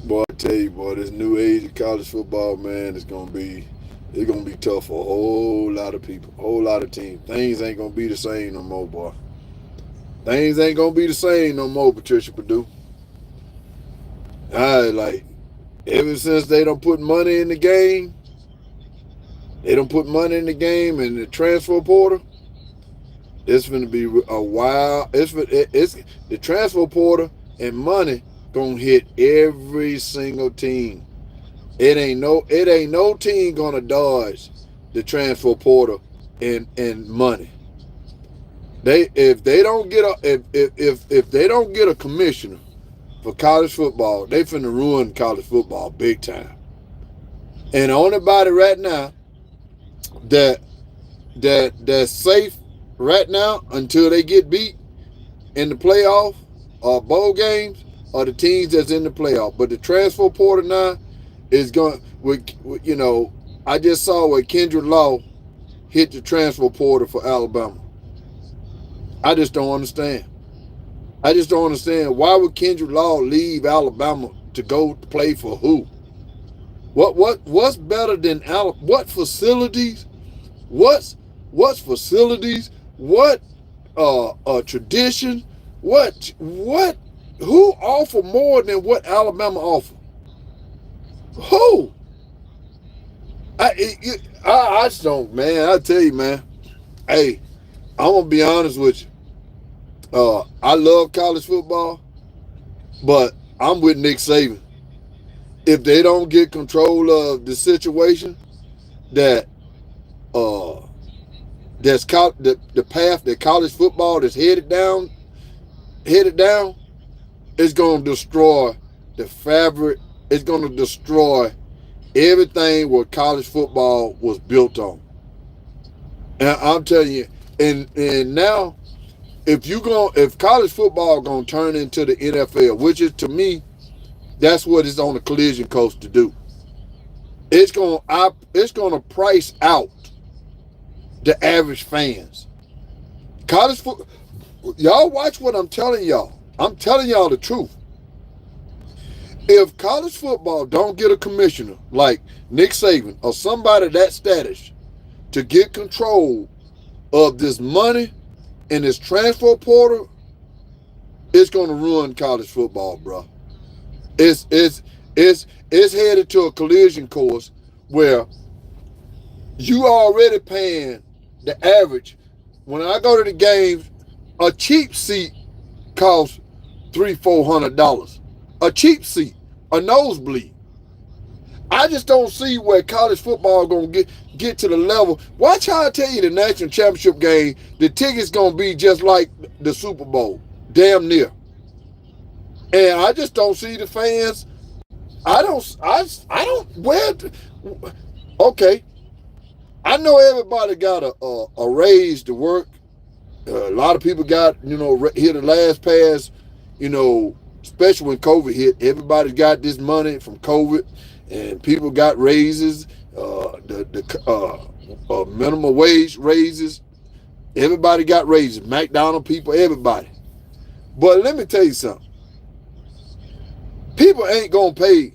Boy, I tell you, boy, this new age of college football, man, it's gonna be tough for a whole lot of people, a whole lot of teams. Things ain't gonna be the same no more, boy. Things ain't gonna be the same no more, Patricia Purdue. I like ever since they don't put money in the game, they don't put money in the game and the transfer portal. It's gonna be a while. It's the transfer portal and money gonna hit every single team. It ain't no team gonna dodge the transfer portal and money. They if they don't get a if they don't get a commissioner for college football, they finna ruin college football big time. And the only body right now that that's safe right now until they get beat in the playoff or bowl games are the teams that's in the playoff. But the transfer portal now is going with I just saw where Kendrick Law hit the transfer portal for Alabama. I just don't understand. I just don't understand why would Kendrick Law leave Alabama to go play for who? What's better than Alabama? What facilities? What's facilities? What tradition? What who offer more than what Alabama offer? Who? I just don't, man. I tell you, man. Hey, I'm gonna be honest with you. I love college football, but I'm with Nick Saban. If they don't get control of the situation, that that's the path that college football is headed down, it's gonna destroy the fabric. It's gonna destroy everything what college football was built on. And I'm telling you, and now if college football gonna turn into the NFL, which is to me, that's what it's on the collision course to do. It's gonna price out the average fans. College football, y'all watch what I'm telling y'all. I'm telling y'all the truth. If college football don't get a commissioner like Nick Saban or somebody that status to get control of this money and this transfer portal, it's gonna ruin college football, bro. It's headed to a collision course where you already paying the average. When I go to the games, a cheap seat costs $300-400. A cheap seat, a nosebleed. I just don't see where college football gonna get to the level. Watch how I tell you the national championship game, the tickets gonna be just like the Super Bowl, damn near. And I just don't see the fans. I don't where. Okay, I know everybody got a raise to work. A lot of people got hit the last pass. Especially when COVID hit, everybody got this money from COVID, and people got raises, the minimum wage raises. Everybody got raises. McDonald's people, everybody. But let me tell you something. People ain't gonna pay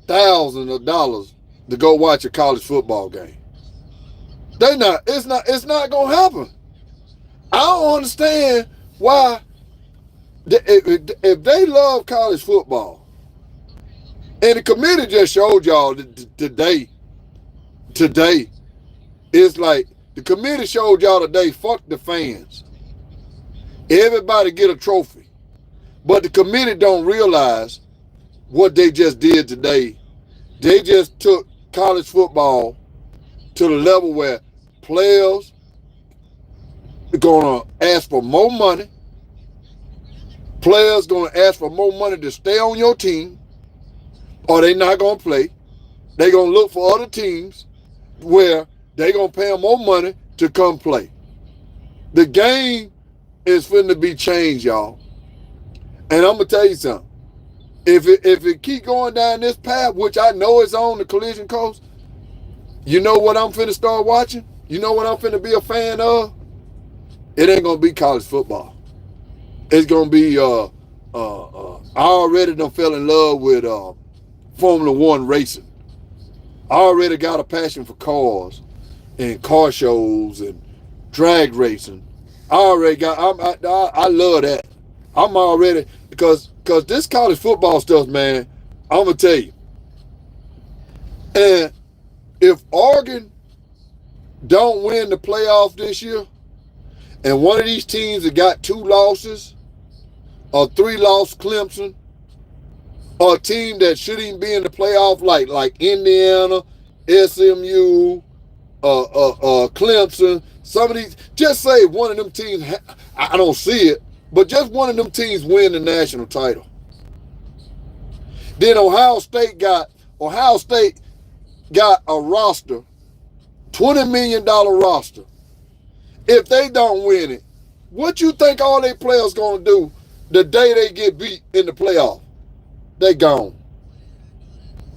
thousands of dollars to go watch a college football game. They not. It's not gonna happen. I don't understand why. If they love college football, and the committee just showed y'all today, it's like the committee showed y'all today, fuck the fans. Everybody get a trophy. But the committee don't realize what they just did today. They just took college football to the level where players are going to ask for more money. Players going to ask for more money to stay on your team, or they not going to play. They're going to look for other teams where they're going to pay them more money to come play. The game is finna be changed, y'all. And I'm going to tell you something. If it keep going down this path, which I know is on the collision course, you know what I'm finna start watching? You know what I'm finna be a fan of? It ain't gonna be college football. It's gonna be I already done fell in love with Formula One racing. I already got a passion for cars and car shows and drag racing. I love that. I'm already, because this college football stuff, man, I'm going to tell you. And if Oregon don't win the playoff this year, and one of these teams that got 2 losses, or 3 loss Clemson, or a team that shouldn't even be in the playoff like Indiana, SMU, Clemson, some of these, just say one of them teams, I don't see it, but just one of them teams win the national title. Then Ohio State got a roster, $20 million roster. If they don't win it, what you think all their players gonna do the day they get beat in the playoff? They gone.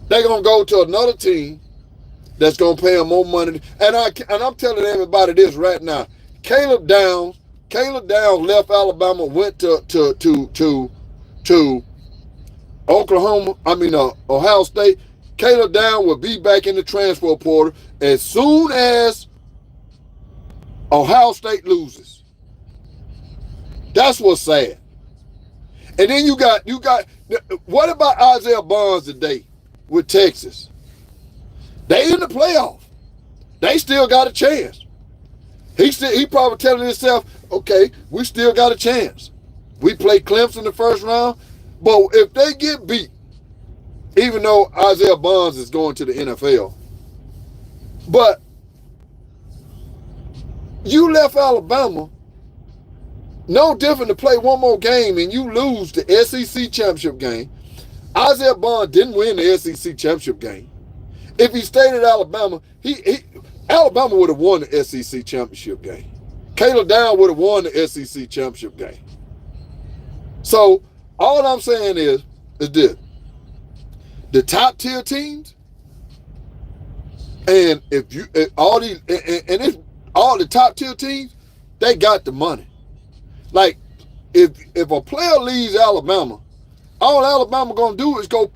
They gonna go to another team that's gonna pay them more money. And I'm telling everybody this right now. Caleb Downs left Alabama, went to Ohio State. Caleb Downs will be back in the transfer portal as soon as Ohio State loses. That's what's sad. And then you got what about Isaiah Bonds today with Texas? They in the playoff. They still got a chance. He probably telling himself, okay, we still got a chance. We play Clemson the first round, but if they get beat, even though Isaiah Bonds is going to the NFL, but you left Alabama no different to play one more game and you lose the SEC championship game. Isaiah Bonds didn't win the SEC championship game. If he stayed at Alabama, Alabama would have won the SEC championship game. Caleb Downs would have won the SEC championship game. So all I'm saying is this: the top tier teams, and all the top tier teams, they got the money. Like if a player leaves Alabama, all Alabama gonna do is go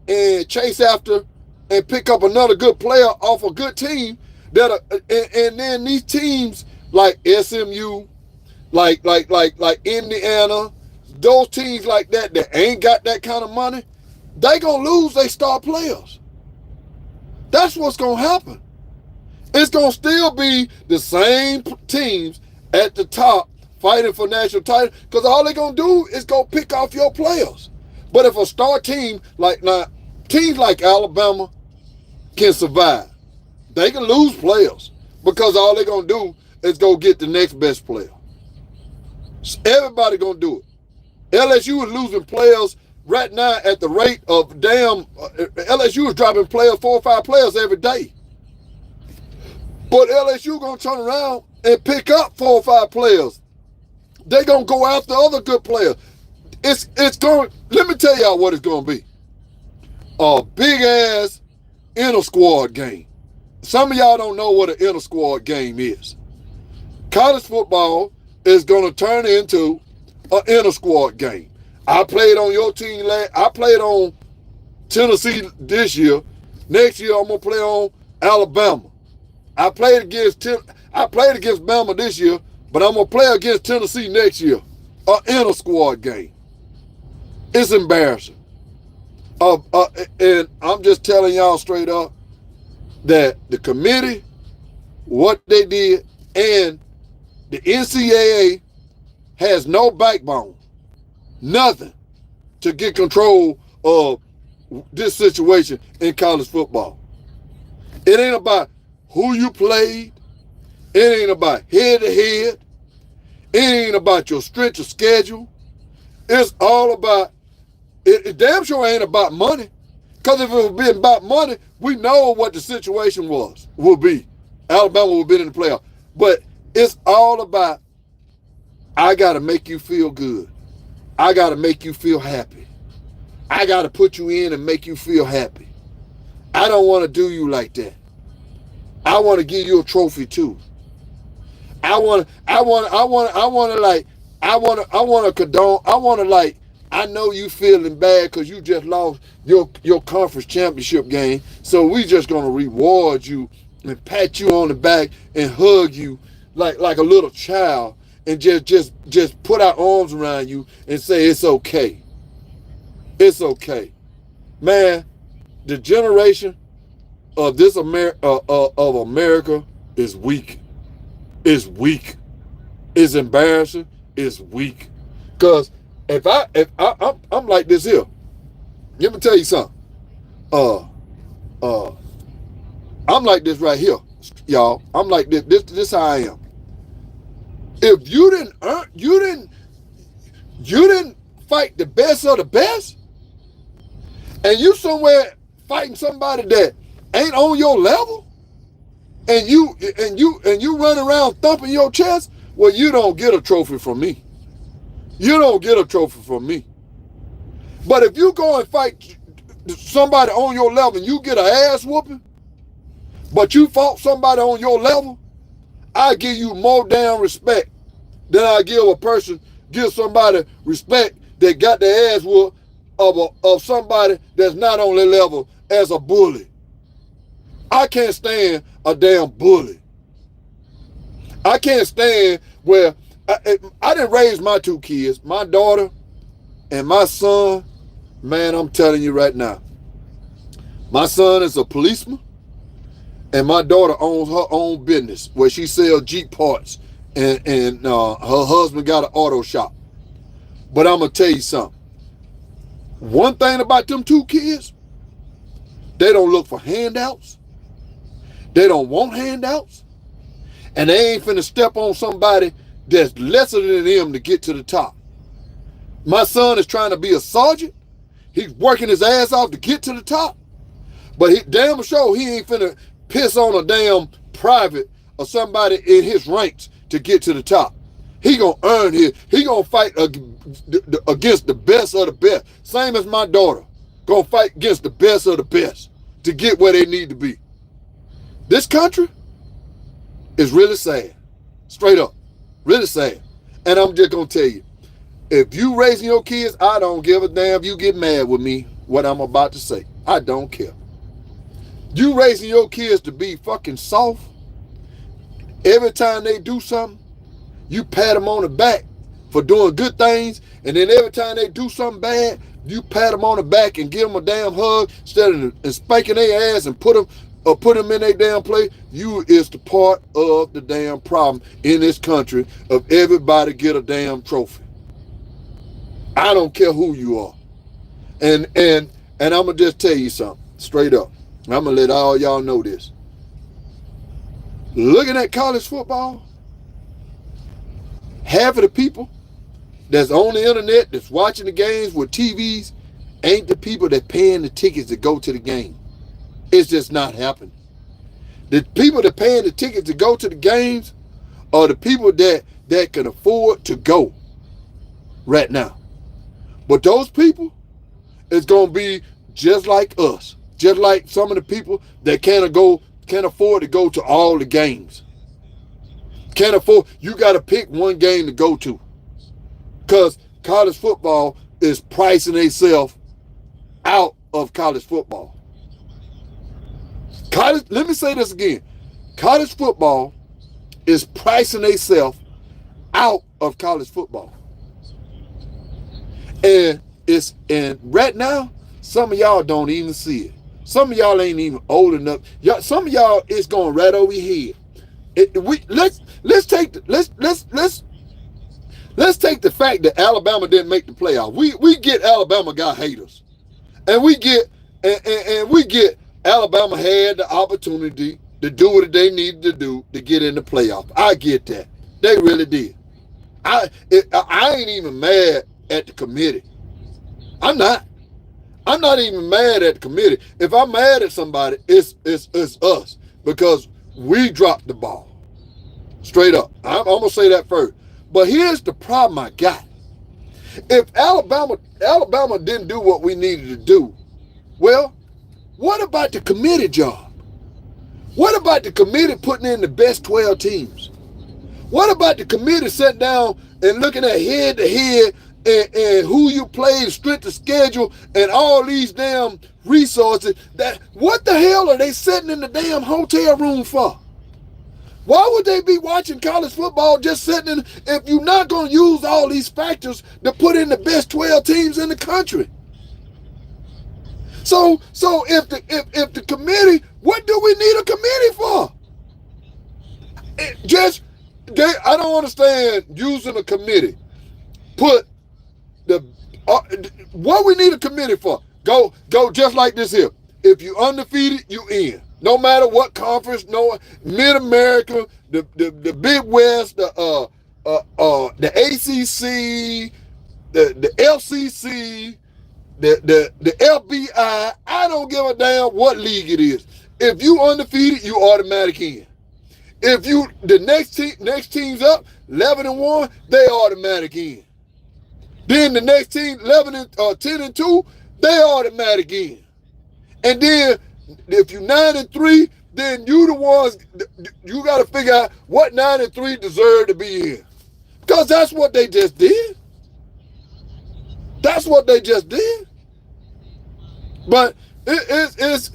and chase after and pick up another good player off a good team. And then these teams like SMU, like Indiana, those teams like that ain't got that kind of money, they gonna lose their star players. That's what's gonna happen. It's gonna still be the same teams at the top fighting for national title, because all they're gonna do is go pick off your players. But if a star team teams like Alabama can survive, they can lose players because all they're gonna do is go get the next best player. Everybody gonna do it. LSU is losing players right now at the rate of LSU is dropping players, 4 or 5 players every day. But LSU gonna turn around and pick up 4 or 5 players. They're gonna go after other good players. Let me tell y'all what it's gonna be. A big ass inter-squad game. Some of y'all don't know what an inter-squad game is. College football is gonna turn into an inter-squad game. I played on your team I played on Tennessee this year. Next year I'm gonna play on Alabama. I played against Bama this year, but I'm gonna play against Tennessee next year. An inter-squad game. It's embarrassing. And I'm just telling y'all straight up that the committee, what they did, and the NCAA has no backbone, nothing, to get control of this situation in college football. It ain't about who you played. It ain't about head-to-head. It ain't about your strength of schedule. It's all about, it damn sure ain't about money. Because if it was been about money, we know what the situation would be. Alabama would have been in the playoff. But it's all about, I got to make you feel good. I got to make you feel happy. I got to put you in and make you feel happy. I don't want to do you like that. I want to give you a trophy too. I want to I know you feeling bad because you just lost your conference championship game. So we just gonna reward you and pat you on the back and hug you like a little child and just put our arms around you and say it's okay. It's okay. Man, the generation of this of America is weak. It's weak. It's embarrassing. It's weak. Cause I'm like this here. Let me tell you something. I'm like this right here, y'all. I'm like this. This how I am. If you didn't fight the best of the best, and you somewhere fighting somebody that ain't on your level, and you run around thumping your chest, well, you don't get a trophy from me. You don't get a trophy from me. But if you go and fight somebody on your level and you get an ass whooping, but you fought somebody on your level, I give you more damn respect than I give somebody respect that got their ass whooped of somebody that's not on their level as a bully. I can't stand a damn bully. I can't stand where I didn't raise my two kids, my daughter and my son. Man, I'm telling you right now, my son is a policeman and my daughter owns her own business where she sells Jeep parts and her husband got an auto shop. But I'm going to tell you something. One thing about them two kids, they don't look for handouts. They don't want handouts. And they ain't finna step on somebody that's lesser than them to get to the top. My son is trying to be a sergeant. He's working his ass off to get to the top. But he damn sure he ain't finna piss on a damn private or somebody in his ranks to get to the top. He gonna earn his. He gonna fight against the best of the best. Same as my daughter. Gonna fight against the best of the best to get where they need to be. This country is really sad. Straight up. Really sad. And I'm just gonna tell you, if you raising your kids, I don't give a damn if you get mad with me, what I'm about to say. I don't care. You raising your kids to be fucking soft. Every time they do something, you pat them on the back for doing good things. And then every time they do something bad, you pat them on the back and give them a damn hug instead of spanking their ass and put them in their damn place. You is the part of the damn problem in this country of everybody get a damn trophy. I don't care who you are. And I'm going to just tell you something straight up. I'm going to let all y'all know this. Looking at college football, half of the people that's on the internet that's watching the games with TVs ain't the people that paying the tickets to go to the game. It's just not happening. The people that paying the tickets to go to the games are the people that can afford to go right now. But those people is going to be just like us. Just like some of the people that can't afford to go to all the games. Can't afford, you got to pick one game to go to. Because college football is pricing itself out of college football. Let me say this again. College football is pricing itself out of college football. And right now, some of y'all don't even see it. Some of y'all ain't even old enough. Some of y'all it's going right over your head. Let's take the fact that Alabama didn't make the playoff. We get Alabama got haters, and we get Alabama had the opportunity to do what they needed to do to get in the playoff. I get that. They really did. I ain't even mad at the committee. I'm not even mad at the committee. If I'm mad at somebody, it's us because we dropped the ball. Straight up. I'm going to say that first. But here's the problem I got. If Alabama didn't do what we needed to do, well, what about the committee job? What about the committee putting in the best 12 teams? What about the committee sitting down and looking at head to head and who you play, the strength of schedule, and all these damn resources. That what the hell are they sitting in the damn hotel room for? Why would they be watching college football just sitting in if you're not going to use all these factors to put in the best 12 teams in the country? So if the committee, what do we need a committee for? I don't understand using a committee. Put what we need a committee for. Go just like this here. If you undefeated, you in. No matter what conference, no Mid-America, the Big West, the ACC, the LCC, the FBI. I don't give a damn what league it is. If you undefeated, you automatic in. If you the next team's up 11-1, they automatic in. Then the next team 10-2, they automatic in. And then if you 9-3, then you the ones you got to figure out what 9-3 deserve to be in, because that's what they just did. That's what they just did. But it's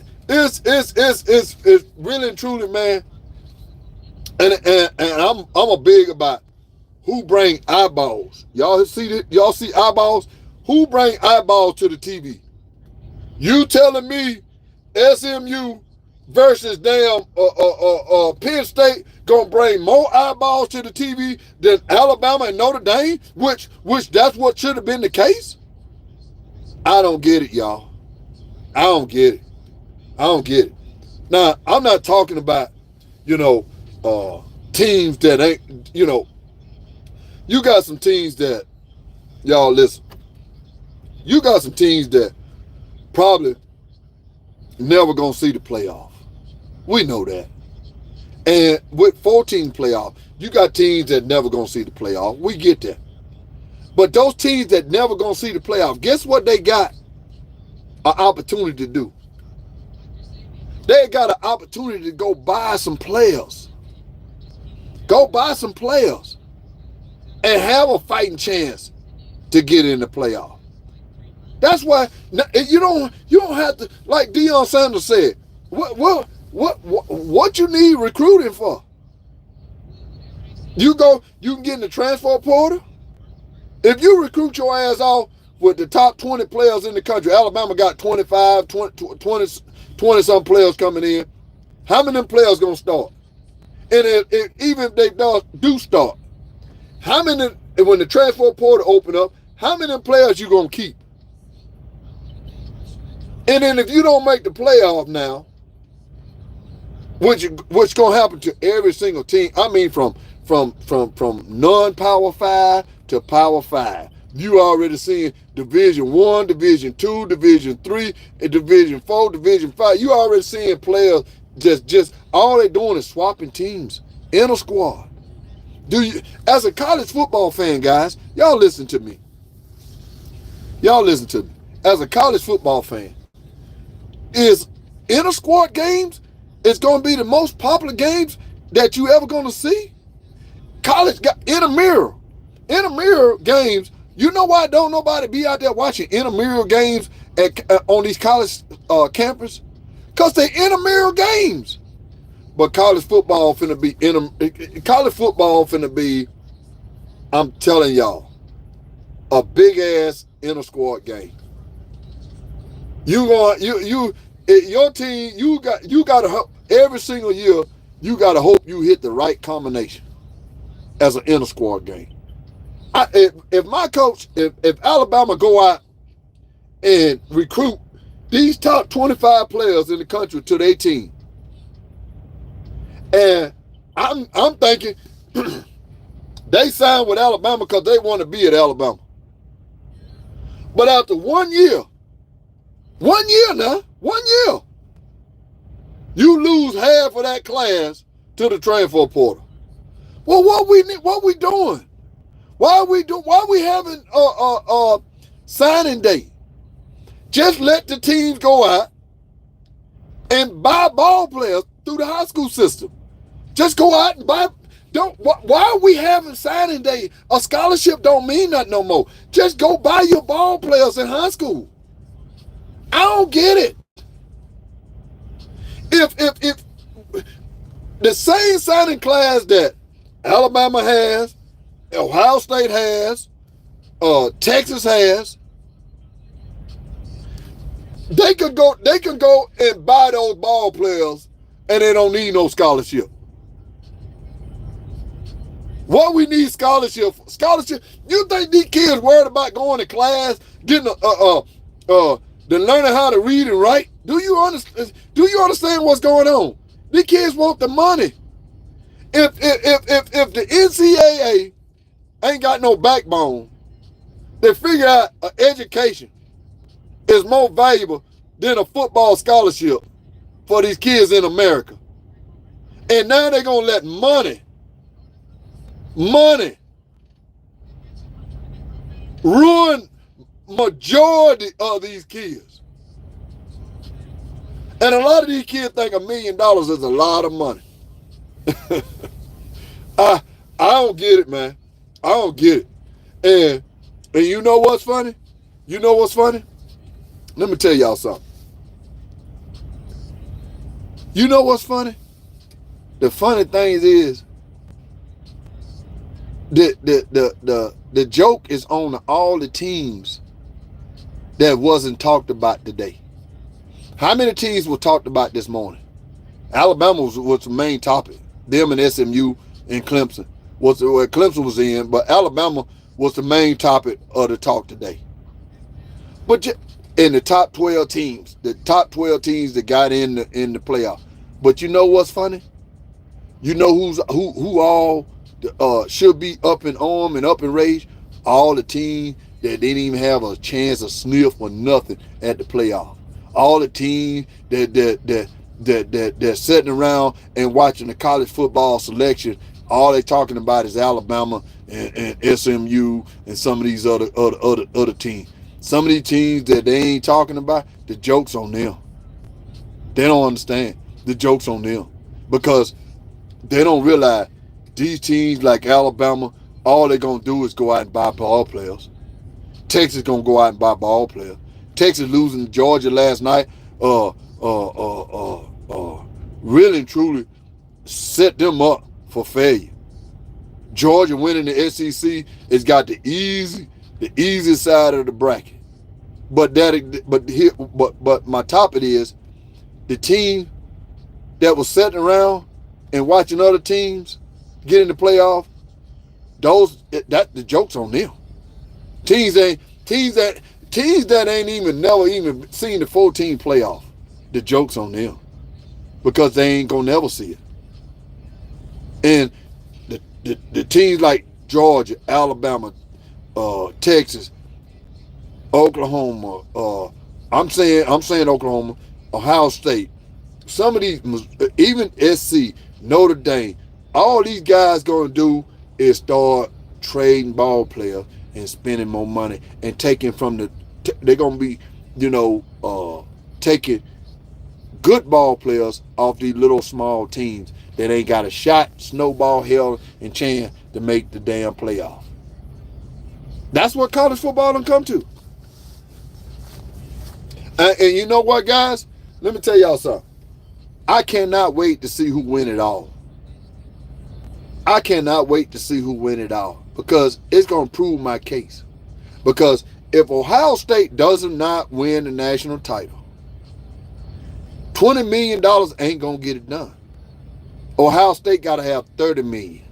really and truly, man. And I'm a big about who bring eyeballs. Y'all see eyeballs? Who bring eyeballs to the TV? You telling me SMU versus damn Penn State gonna bring more eyeballs to the TV than Alabama and Notre Dame, which that's what should have been the case? I don't get it, y'all. I don't get it. Now, I'm not talking about, teams that ain't, you got some teams that, y'all listen, you got some teams that probably never gonna see the playoff. We know that. And with 14 playoff, you got teams that never gonna see the playoff. We get that. But those teams that never gonna see the playoff, guess what they got an opportunity to do? They got an opportunity to go buy some players. Go buy some players and have a fighting chance to get in the playoff. That's why you don't have to, like Deion Sanders said, what you need recruiting for? You can get in the transfer portal. If you recruit your ass off with the top 20 players in the country, Alabama got 25, 20 some players coming in. How many of them players gonna start? And even if they do start, how many, when the transfer portal open up, how many of them players you gonna keep? And then if you don't make the playoff now, what's gonna happen to every single team? I mean, from non-Power 5 to Power 5. You already seeing Division 1, Division 2, Division 3, and Division 4, Division 5. You already seeing players just all they doing is swapping teams in a squad. As a college football fan, guys, y'all listen to me. As a college football fan, is inter squad games is going to be the most popular games that you ever going to see. College got intramural games. You know why don't nobody be out there watching intramural games on these college campus? Because they intramural games. But college football finna be, I'm telling y'all, a big ass inter squad game. Your team, you got to hope every single year. You got to hope you hit the right combination as an inter squad game. If my coach, if Alabama go out and recruit these top 25 players in the country to their team, and I'm thinking they signed with Alabama because they want to be at Alabama. But after 1 year, you lose half of that class to the transfer portal. Well, what we doing? Why we having a signing day? Just let the teams go out and buy ball players through the high school system. Just go out and buy. Why are we having signing day? A scholarship don't mean nothing no more. Just go buy your ball players in high school. I don't get it. If the same signing class that Alabama has, Ohio State has, Texas has, they can go and buy those ball players and they don't need no scholarship. What we need scholarship for? Scholarship. You think these kids worried about going to class, getting then learning how to read and write? Do you understand what's going on? These kids want the money. If the NCAA ain't got no backbone, they figure out an education is more valuable than a football scholarship for these kids in America. And now they're gonna let money ruin majority of these kids. And a lot of these kids think $1 million is a lot of money. I don't get it, man. I don't get it. And you know what's funny? You know what's funny? Let me tell y'all something. You know what's funny? The funny thing is the joke is on all the teams that wasn't talked about today. How many teams were talked about this morning? Alabama was the main topic. Them and SMU and Clemson was where Clemson was in, but Alabama was the main topic of the talk today. But in the top 12 teams, the top 12 teams that got in the playoff. But you know what's funny? You know who all should be up in arm and up in rage? All the teams that didn't even have a chance of sniff or nothing at the playoff. All the teams that sitting around and watching the college football selection, all they talking about is Alabama and SMU and some of these other teams. Some of these teams that they ain't talking about, the joke's on them. They don't understand. The joke's on them. Because they don't realize these teams like Alabama, all they're going to do is go out and buy ball players. Texas going to go out and buy ball players. Texas losing to Georgia last night, really and truly set them up for failure. Georgia winning the SEC has got the easy side of the bracket. But my topic is the team that was sitting around and watching other teams get in the playoff. The joke's on them. Teams that ain't never even seen the 14 playoff. The joke's on them because they ain't gonna never see it. And the teams like Georgia, Alabama, Texas, Oklahoma, I'm saying Oklahoma, Ohio State, some of these, even SC, Notre Dame, all these guys gonna do is start trading ball players and spending more money and taking from they're gonna be, taking good ball players off these little small teams that ain't got a shot, snowball, hell, and chance to make the damn playoff. That's what college football done come to. And you know what, guys? Let me tell y'all something. I cannot wait to see who win it all. I cannot wait to see who win it all because it's going to prove my case. Because if Ohio State does not win the national title, $20 million ain't going to get it done. Ohio State got to have $30 million.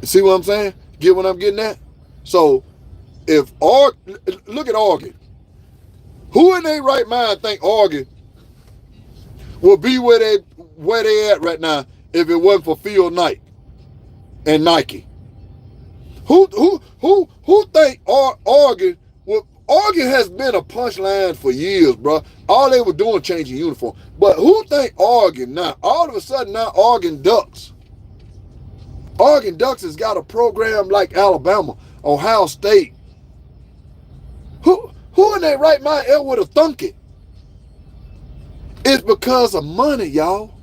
See what I'm saying? Get what I'm getting at? So, look at Oregon. Who in their right mind think Oregon will be where they at right now if it wasn't for Phil Knight and Nike? Who think Oregon? Well, Oregon has been a punchline for years, bro. All they were doing changing uniform. But who think Oregon now? All of a sudden now Oregon Ducks. Oregon Ducks has got a program like Alabama, Ohio State. Who in their right mind ever would have thunk it? It's because of money, y'all.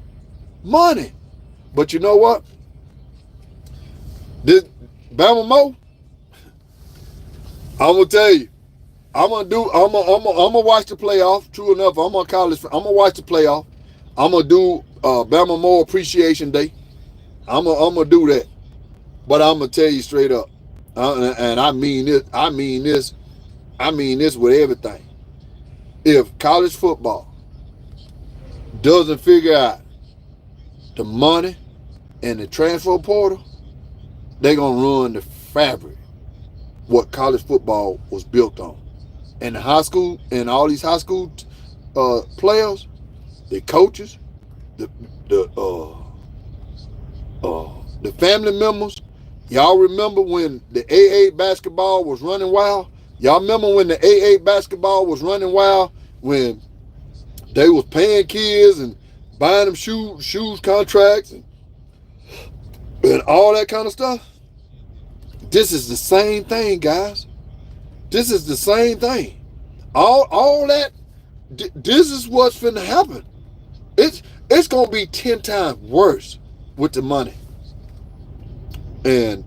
Money. But you know what? This Bama Moore, I'm gonna tell you, I'm gonna watch the playoff. True enough, I'm gonna watch the playoff. I'm gonna do Bama Moore Appreciation Day. I'm gonna do that. But I'm gonna tell you straight up, and I mean this. I mean this with everything. If college football doesn't figure out the money and the transfer portal, they're gonna ruin the fabric what college football was built on. And the high school and all these high school players, the coaches, the the family members. Y'all remember when the AA basketball was running wild? Y'all remember when the AA basketball was running wild, when they was paying kids and buying them shoes contracts and all that kind of stuff? This is the same thing, guys. This is the same thing. All that, this is what's finna happen. It's gonna be 10 times worse with the money. And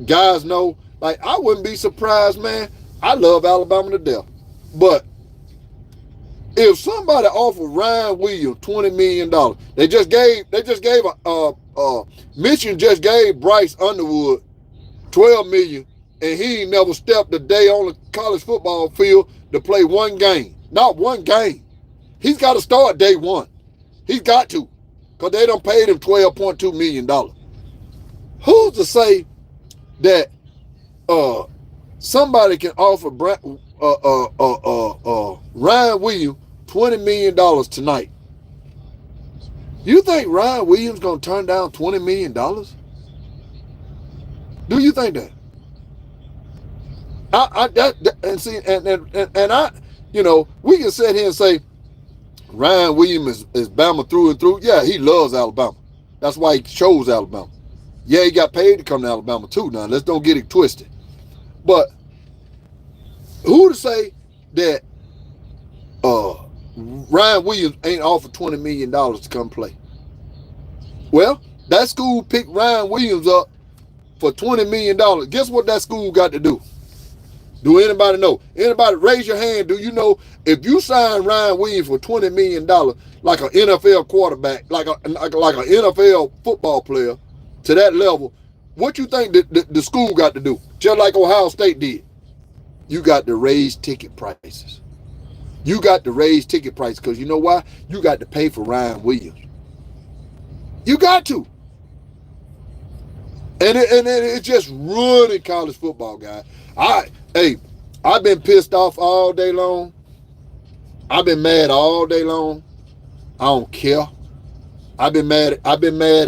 guys know, like, I wouldn't be surprised, man. I love Alabama to death. But if somebody offered Ryan Williams $20 million, Michigan just gave Bryce Underwood $12 million, and he ain't never stepped a day on the college football field to play one game. Not one game. He's got to start day one. He's got to, because they done paid him $12.2 million. Who's to say that somebody can offer Ryan Williams $20 million tonight? You think Ryan Williams gonna turn down $20 million? Do you think that? We can sit here and say Ryan Williams is Bama through and through. Yeah, he loves Alabama. That's why he chose Alabama. Yeah, he got paid to come to Alabama too. Now, let's don't get it twisted. But who to say that Ryan Williams ain't offered $20 million to come play? Well, that school picked Ryan Williams up for $20 million. Guess what that school got to do? Do anybody know? Anybody raise your hand? Do you know if you sign Ryan Williams for $20 million, like an NFL quarterback, like an NFL football player to that level, what you think the school got to do? Just like Ohio State did. You got to raise ticket prices. You got to raise ticket prices because you know why? You got to pay for Ryan Williams. You got to. And it's just ruining college football, guys. I've been pissed off all day long. I've been mad all day long. I don't care. I've been mad at I've been mad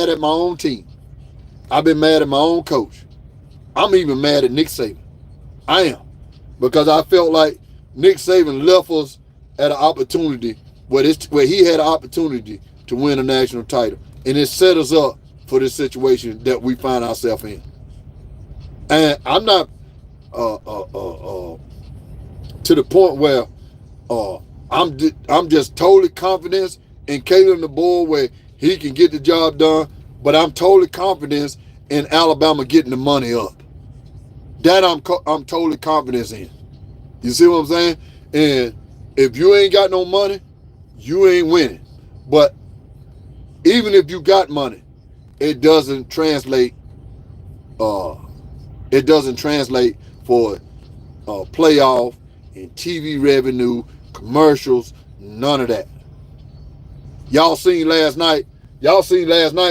at my own team. I've been mad at my own coach. I'm even mad at Nick Saban. I am. Because I felt like Nick Saban left us at an opportunity where he had an opportunity to win a national title. And it set us up for this situation that we find ourselves in. And I'm not to the point where I'm just totally confident in Caleb DeBoer where he can get the job done, but I'm totally confident in Alabama getting the money up. That I'm totally confident in. You see what I'm saying? And if you ain't got no money, you ain't winning. But even if you got money, it doesn't translate. It doesn't translate for playoff and TV revenue, commercials, none of that. Y'all seen last night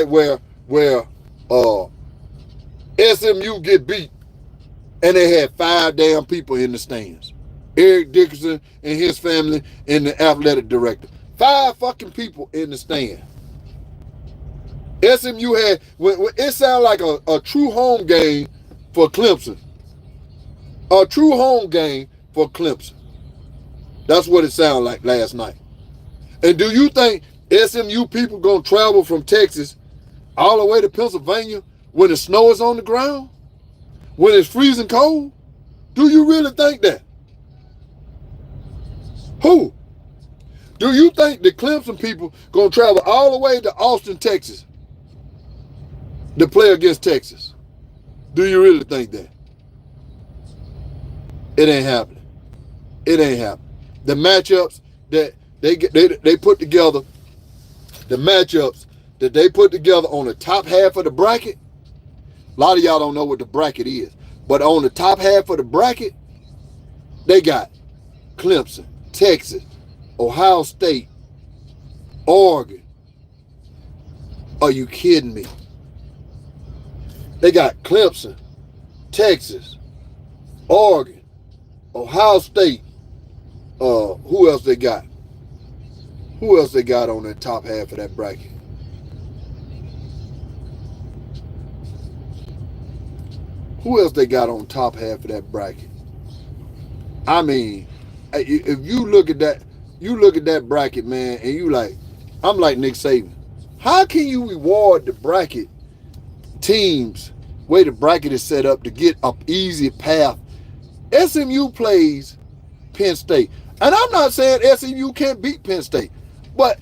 where SMU get beat and they had 5 damn people in the stands. Eric Dickerson and his family and the athletic director. 5 fucking people in the stand. SMU had, it sounded like a true home game for Clemson. A true home game for Clemson. That's what it sounded like last night. And do you think SMU people gonna travel from Texas all the way to Pennsylvania when the snow is on the ground? When it's freezing cold? Do you really think that? Who? Do you think the Clemson people gonna travel all the way to Austin, Texas to play against Texas? Do you really think that? It ain't happening. It ain't happening. The matchups that they put together, the matchups that they put together on the top half of the bracket, a lot of y'all don't know what the bracket is, but on the top half of the bracket, they got Clemson, Texas, Ohio State, Oregon. Are you kidding me? They got Clemson, Texas, Oregon, Ohio State. Who else they got? Who else they got on the top half of that bracket? Who else they got on top half of that bracket? I mean, if you look at that bracket, man, and you like, I'm like Nick Saban. How can you reward the bracket teams, way the bracket is set up to get an easy path? SMU plays Penn State. And I'm not saying SMU can't beat Penn State. But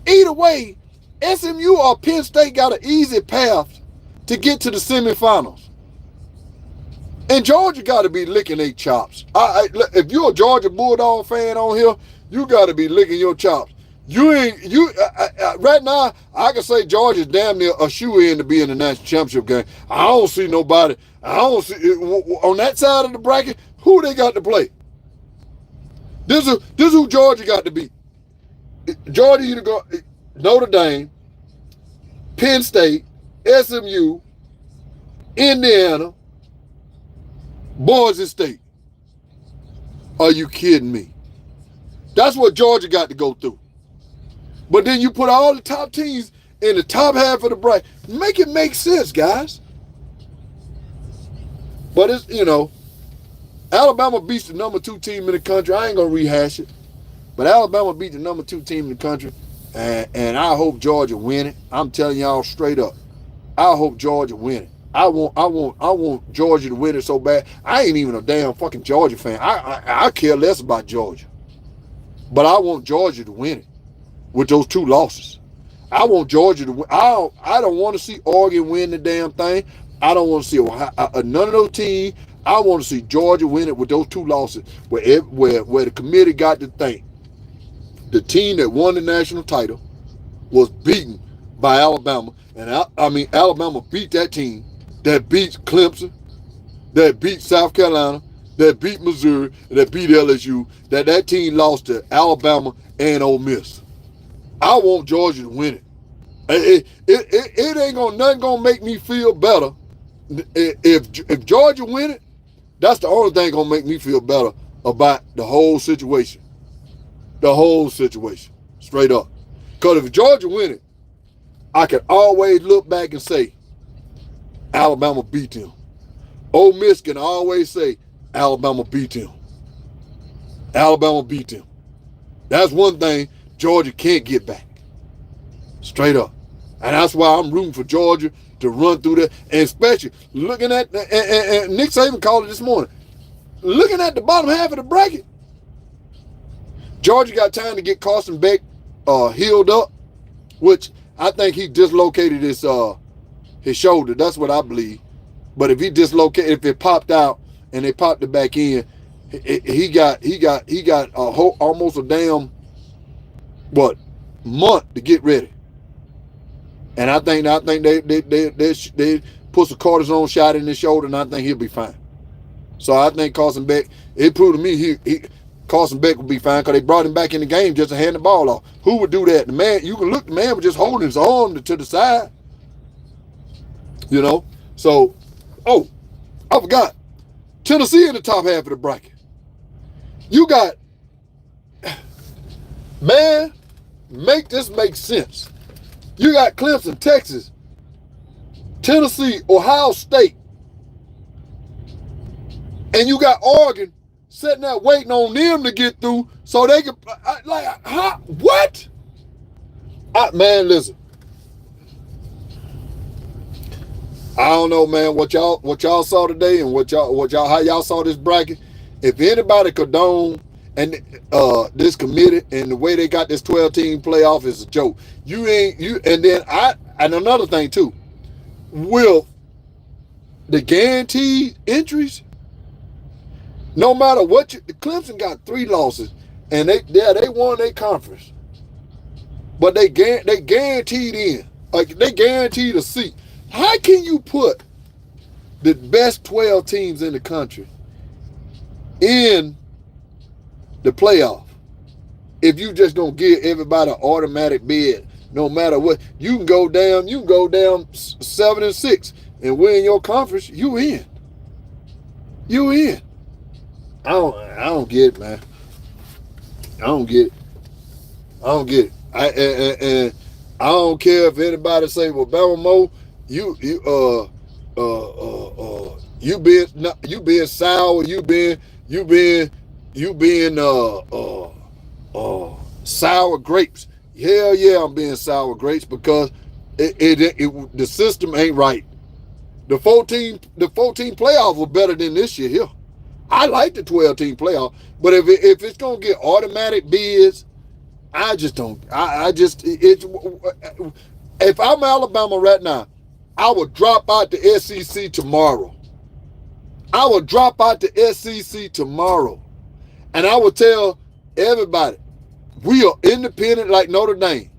either way, SMU or Penn State got an easy path to get to the semifinals. And Georgia got to be licking their chops. If you're a Georgia Bulldog fan on here, you got to be licking your chops. Right now, I can say Georgia's damn near a shoe-in to be in the national championship game. I don't see nobody. I don't see on that side of the bracket who they got to play. This is who Georgia got to beat. Georgia either go Notre Dame, Penn State, SMU, Indiana, Boise State. Are you kidding me? That's what Georgia got to go through. But then you put all the top teams in the top half of the bracket. Make it make sense, guys. But it's, Alabama beats the number 2 team in the country. I ain't going to rehash it. But Alabama beat the number 2 team in the country. And I hope Georgia win it. I'm telling y'all straight up. I hope Georgia win it. I want Georgia to win it so bad. I ain't even a damn fucking Georgia fan. I care less about Georgia. But I want Georgia to win it with those 2 losses. I want Georgia to win. I don't want to see Oregon win the damn thing. I don't want to see none of those teams. I want to see Georgia win it with those 2 losses where the committee got to think the team that won the national title was beaten by Alabama. And Alabama beat that team that beat Clemson, that beat South Carolina, that beat Missouri, that beat LSU, that team lost to Alabama and Ole Miss. I want Georgia to win it. It ain't nothing gonna make me feel better. If Georgia win it, that's the only thing gonna make me feel better about the whole situation. The whole situation, straight up. Because if Georgia win it, I can always look back and say, Alabama beat them. Ole Miss can always say, Alabama beat them. Alabama beat them. That's one thing Georgia can't get back. Straight up. And that's why I'm rooting for Georgia to run through that. And especially looking at, and Nick Saban called it this morning, looking at the bottom half of the bracket, Georgia got time to get Carson Beck healed up, which I think he dislocated his shoulder. That's what I believe. But if he dislocated, if it popped out and they popped it back in, he got almost a damn month to get ready. And I think they put some cortisone shot in his shoulder, and I think he'll be fine. So I think Carson Beck, it proved to me Carson Beck would be fine because they brought him back in the game just to hand the ball off. Who would do that? The man, you can look, the man was just holding his arm to the side. So, I forgot. Tennessee in the top half of the bracket. You got, man, make this make sense. You got Clemson, Texas, Tennessee, Ohio State, and you got Oregon sitting there waiting on them to get through so they can, what? Man, listen. I don't know, man, what y'all saw today and how y'all saw this bracket. If anybody condone and this committee and the way they got this 12-team playoff is a joke. And another thing too, with the guaranteed entries, no matter what, the Clemson got 3 losses, and they won their conference, but they guaranteed in, like they guaranteed a seat. How can you put the best 12 teams in the country in the playoff if you just gonna give everybody an automatic bid? No matter what, you can go down 7-6 and win your conference. You in. I don't get it, man. I don't get it. And I don't care if anybody say, well, Bama Moore, you being sour, you being sour grapes. Hell yeah, I'm being sour grapes because the system ain't right. The 14 playoff was better than this year here. I like the 12-team playoff, but if it's gonna get automatic bids, I just don't. If I'm Alabama right now, I would drop out the SEC tomorrow. And I would tell everybody, we are independent like Notre Dame.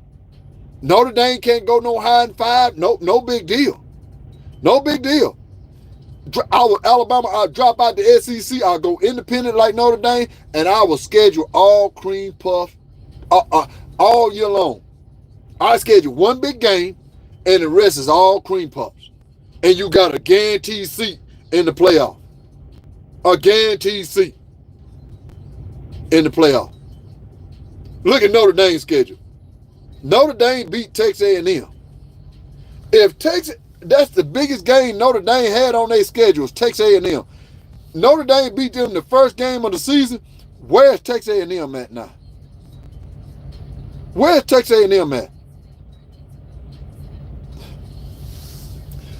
Notre Dame can't go no higher than 5. No big deal. I'll drop out the SEC. I'll go independent like Notre Dame, and I will schedule all cream puff all year long. I schedule one big game, and the rest is all cream puffs. And you got a guaranteed seat in the playoff. A guaranteed seat in the playoff. Look at Notre Dame's schedule. Notre Dame beat Texas A&M. If Texas, that's the biggest game Notre Dame had on their schedule, Texas A&M. Notre Dame beat them the first game of the season. Where's Texas A&M at now? Where's Texas A&M at?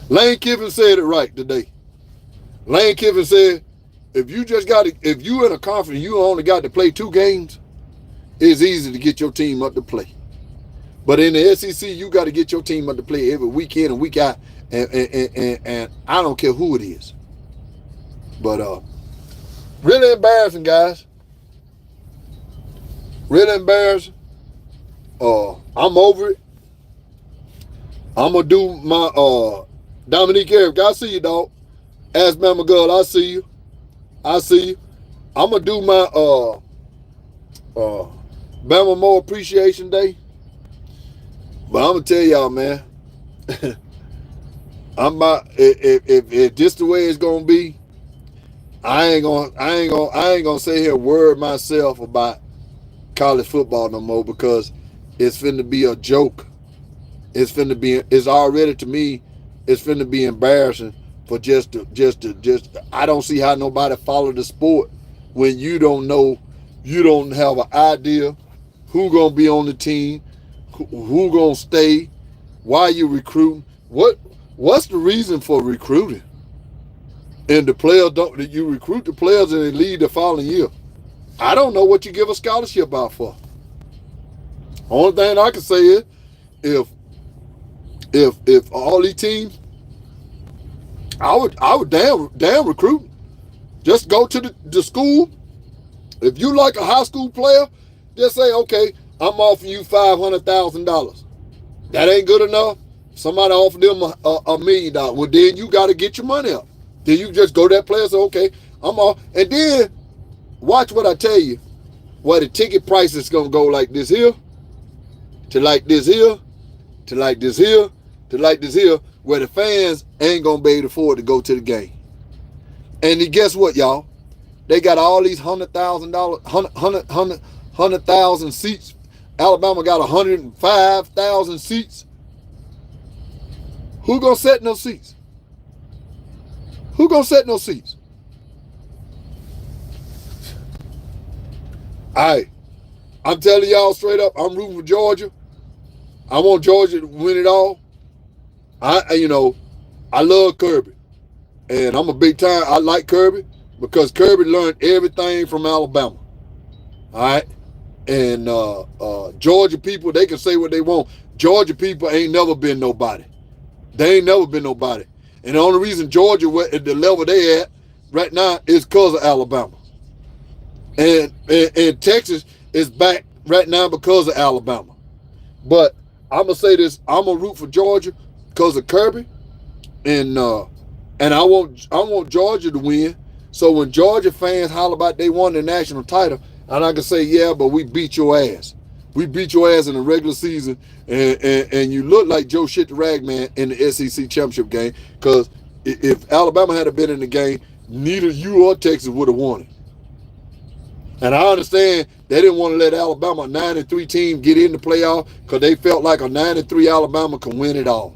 Lane Kiffin said it right today. Lane Kiffin said, if you in a conference, you only got to play 2 games, it's easy to get your team up to play. But in the SEC, you got to get your team up to play every week in and week out, and I don't care who it is. But really embarrassing, guys. Really embarrassing. I'm over it. I'm gonna do my Dominique Eric. I see you, dog. Ask Mama Girl, I see you. I'm gonna do my Bama Moore Appreciation Day. But I'm gonna tell y'all, man, if this the way it's gonna be, I ain't gonna sit here and worry myself about college football no more, because it's finna be a joke. It's already, to me, it's finna be embarrassing for just I don't see how nobody follow the sport when you don't know, you don't have an idea who gonna be on the team, who gonna stay, why you recruiting, what's the reason for recruiting? And the players you recruit the players and they leave the following year. I don't know what you give a scholarship out for. Only thing I can say is, if all these teams, I would damn recruit. Just go to the school. If you like a high school player, just say, okay, I'm offering you $500,000. That ain't good enough. Somebody offered them $1 million. Well, then you got to get your money up. Then you just go to that player and say, okay, I'm off. And then watch what I tell you, where the ticket price is going to go like this here, to like this here, to like this here, to like this here, where the fans ain't going to be able to afford to go to the game. And guess what, y'all? They got all these $100,000 seats. Alabama got 105,000 seats. Who gonna set no seats? Who gonna set no seats? I'm telling y'all straight up, I'm rooting for Georgia. I want Georgia to win it all. I love Kirby. And I'm a big time, I like Kirby because Kirby learned everything from Alabama. All right? And Georgia people, they can say what they want. Georgia people ain't never been nobody. They ain't never been nobody. And the only reason Georgia at the level they at right now is because of Alabama. And Texas is back right now because of Alabama. But I'm gonna say this: I'm gonna root for Georgia because of Kirby, and I want Georgia to win. So when Georgia fans holler about they won the national title, and I can say, yeah, but we beat your ass. We beat your ass in the regular season, and you look like Joe Shit the Ragman in the SEC championship game. Because if Alabama had been in the game, neither you or Texas would have won it. And I understand they didn't want to let Alabama, a 9-3 team, get in the playoff because they felt like a 9-3 Alabama can win it all.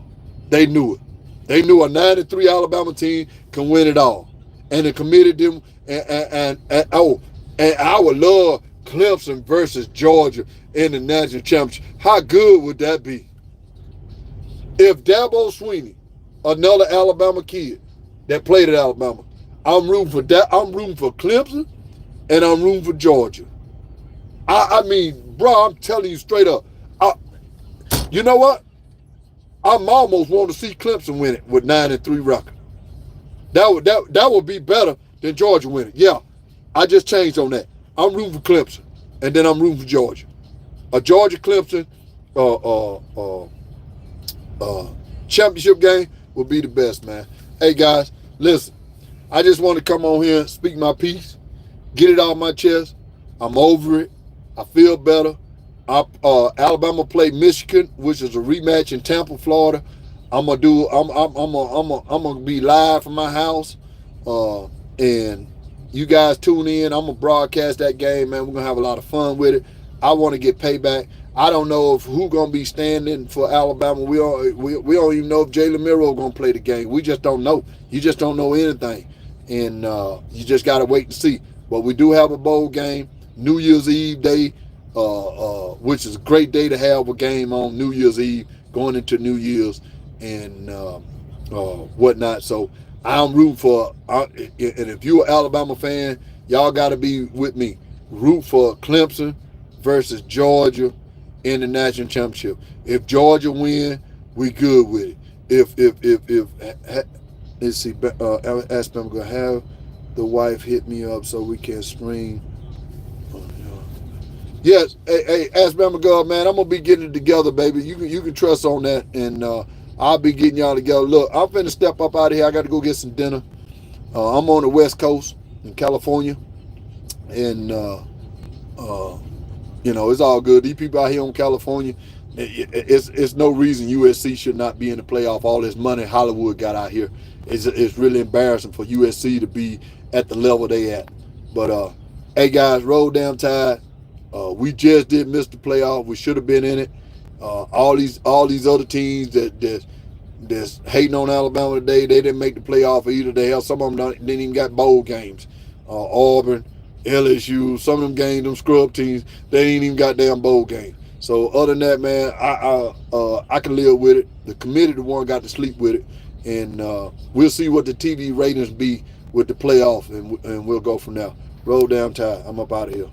They knew it. They knew a 9-3 Alabama team can win it all. And it committed them. And I would love Clemson versus Georgia in the national championship. How good would that be? If Dabo Swinney, another Alabama kid that played at Alabama, I'm rooting for that. I'm rooting for Clemson. And I'm rooting for Georgia. I mean, bro, I'm telling you straight up. You know what? I'm almost want to see Clemson win it with 9-3 record. That would be better than Georgia winning. Yeah, I just changed on that. I'm rooting for Clemson, and then I'm rooting for Georgia. A Georgia Clemson championship game would be the best, man. Hey guys, listen. I just want to come on here and speak my piece. Get it off my chest. I'm over it. I feel better. Alabama played Michigan, which is a rematch in Tampa, Florida. I'm gonna be live from my house, and you guys tune in. I'm gonna broadcast that game, man. We're gonna have a lot of fun with it. I want to get payback. I don't know if who gonna be standing for Alabama. We don't even know if Jalen Milroe gonna play the game. We just don't know. You just don't know anything, and you just gotta wait and see. But we do have a bowl game, New Year's Eve day, which is a great day to have a game on New Year's Eve, going into New Year's and whatnot. So I'm rooting for, and if you're an Alabama fan, y'all got to be with me. Root for Clemson versus Georgia in the national championship. If Georgia win, we good with it. Let's see, ask them to have the wife hit me up so we can stream. Yes, hey, ask Bama girl, man. I'm gonna be getting it together, baby. You can trust on that, and I'll be getting y'all together. Look, I'm finna step up out of here. I got to go get some dinner. I'm on the West Coast in California, and it's all good. These people out here in California, it's no reason USC should not be in the playoff. All this money Hollywood got out here, it's really embarrassing for USC to be at the level they at. But hey guys, roll down Tide. We just did miss the playoff. We should have been in it. All these other teams that's hating on Alabama today, they didn't make the playoff either. They hell, some of them didn't even got bowl games. Auburn, LSU, some of them games, them scrub teams, they ain't even got damn bowl games. So other than that, man, I can live with it. The committee, the one got to sleep with it, and we'll see what the TV ratings be with the playoff, and we'll go from there. Roll down Tide. I'm up out of here.